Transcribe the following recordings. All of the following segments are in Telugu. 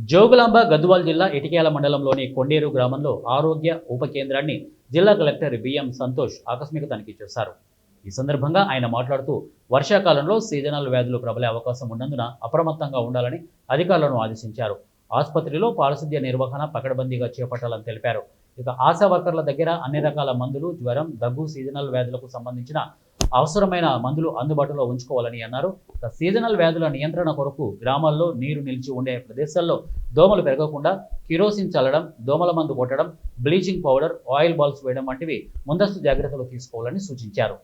జోగులాంబ గద్వాల్ జిల్లా ఇటిక్యాల మండలంలోని కొండేరు గ్రామంలో ఆరోగ్య ఉప కేంద్రాన్ని జిల్లా కలెక్టర్ బిఎం సంతోష్ ఆకస్మిక తనిఖీ చేశారు. ఈ సందర్భంగా ఆయన మాట్లాడుతూ వర్షాకాలంలో సీజనల్ వ్యాధులు ప్రబలే అవకాశం ఉన్నందున అప్రమత్తంగా ఉండాలని అధికారులను ఆదేశించారు. ఆసుపత్రిలో పారిశుద్ధ్య నిర్వహణ పకడ్బందీగా చేపట్టాలని తెలిపారు. ఇక ఆశా వర్కర్ల దగ్గర అన్ని రకాల మందులు, జ్వరం, దగ్గు, సీజనల్ వ్యాధులకు సంబంధించిన అవసరమైన మందులు అందుబాటులో ఉంచుకోవాలని అన్నారు. సీజనల్ వ్యాధుల నియంత్రణ కొరకు గ్రామాల్లో నీరు నిలిచి ఉండే ప్రదేశాల్లో దోమలు పెరగకుండా కిరోసిన్ చల్లడం, దోమల మందు కొట్టడం, బ్లీచింగ్ పౌడర్, ఆయిల్ బాల్స్ వేయడం వంటివి ముందస్తు జాగ్రత్తలు తీసుకోవాలని సూచించారు.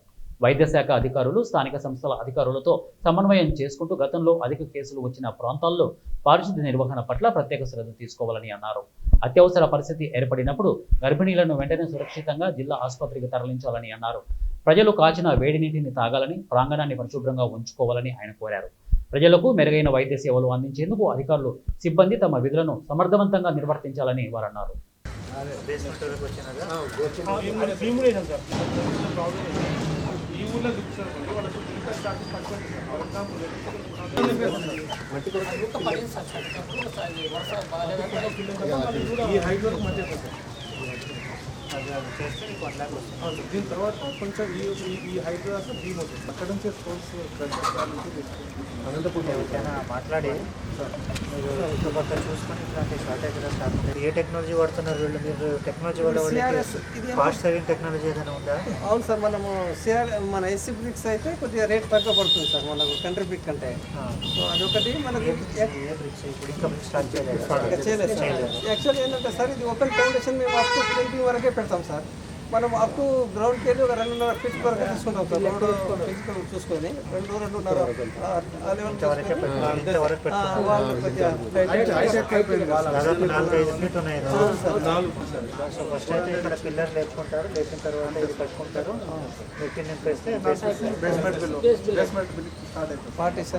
వైద్య శాఖ అధికారులు స్థానిక సంస్థల అధికారులతో సమన్వయం చేసుకుంటూ గతంలో అధిక కేసులు వచ్చిన ప్రాంతాల్లో పారిశుద్ధ్య నిర్వహణ పట్ల ప్రత్యేక శ్రద్ధ తీసుకోవాలని అన్నారు. అత్యవసర పరిస్థితి ఏర్పడినప్పుడు గర్భిణీలను వెంటనే సురక్షితంగా జిల్లా ఆసుపత్రికి తరలించాలని అన్నారు. ప్రజలు కాచిన వేడి నీటిని తాగాలని, ప్రాంగణాన్ని పరిశుభ్రంగా ఉంచుకోవాలని ఆయన కోరారు. ప్రజలకు మెరుగైన వైద్య సేవలు అందించేందుకు అధికారులు, సిబ్బంది తమ విధులను సమర్థవంతంగా నిర్వర్తించాలని వారు అన్నారు. దీని తర్వాత కొంచెం ఈ హైట్ భీమ్ అవుతుంది. అక్కడ నుంచి స్పోర్ట్స్ మాట్లాడి మీరు చుట్టుపక్కల చూసుకొని ఇట్లాంటి షార్టేజ్ కాకుండా ఏ టెక్నాలజీ వాడుతున్నారు వీళ్ళు? మీరు టెక్నాలజీ వల్ల ఫాస్ట్ సర్వింగ్ టెక్నాలజీ ఏదైనా ఉందా? అవును సార్, మనము మన ఎస్సీ బ్రిక్స్ అయితే కొద్దిగా రేట్ తక్కువ పడుతుంది సార్ మనకు కంట్రీ బ్రిక్ కంటే. సో అదొకటి మనకి ఇప్పుడు ఇంకా స్టార్ట్ చేయలేదు. యాక్చువల్లీ ఏంటంటే సార్, ఇది ఓపెన్ ఫౌండేషన్ మేము అప్ టు 20 వరకే పెడతాం సార్. మనం అప్ టు గ్రౌండ్కి వెళ్ళి ఒక 2.5 ఫీట్ వరకు తీసుకుంటాం సార్. రోడ్డు ఫిజికల్ చూసుకొని 2.5 ఫస్ట్ అయితే ఇక్కడ పిల్లర్ లేపుకుంటారు, లేపిన తర్వాత ఇది కట్టుకుంటారు, నెట్టిన నింపేస్తే పార్టీషన్